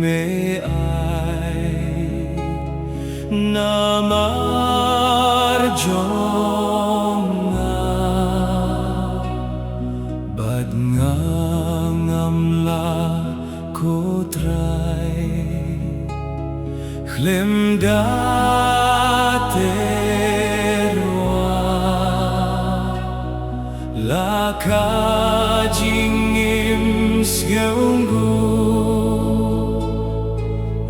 me ai namar jonga bad ngamla kotrai khlemda la kajingim sgeunggu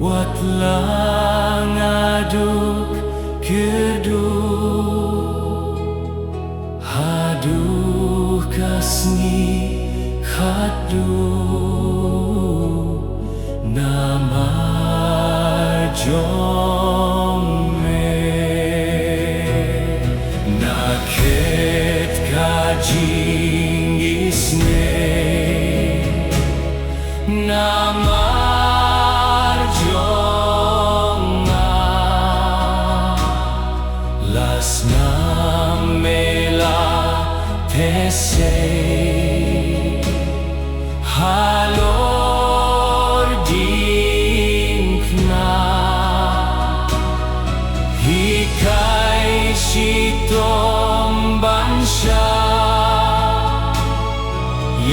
wat langaduk kedu haduh kasni khadu namar jome naket kajing isne namar jonga las namela tese halor dinkna hikai shitom bansha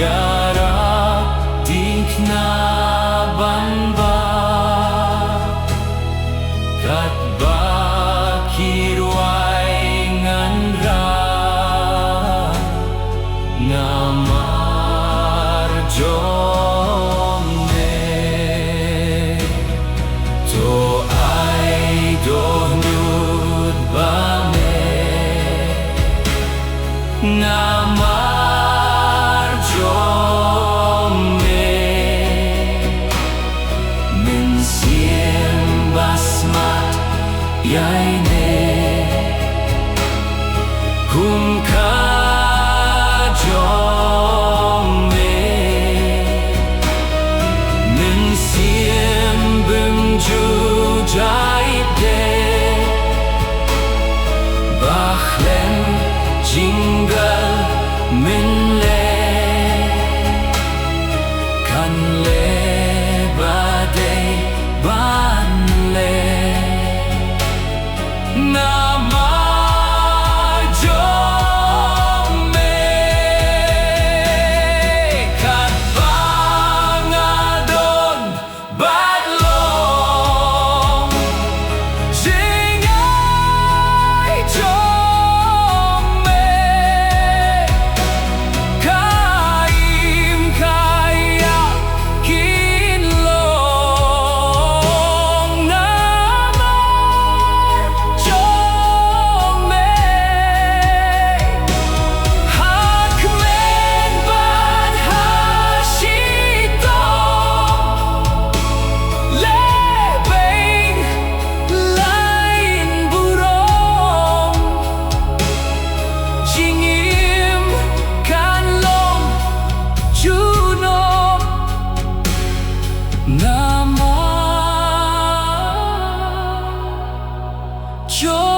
yara dinkna banba kat bakirwai nganra namar jomne to ai dohnud bame namar jomne min siem basmat yaine kum ka jomne min siem bumju jaide bachlem jingle min le kan le bade ban le namar jome kat bangadon badlong jingai jome kaim kaya kinlong namar jome hakmen bad hashito lebeng lain burong jingim kanlong junom namar jom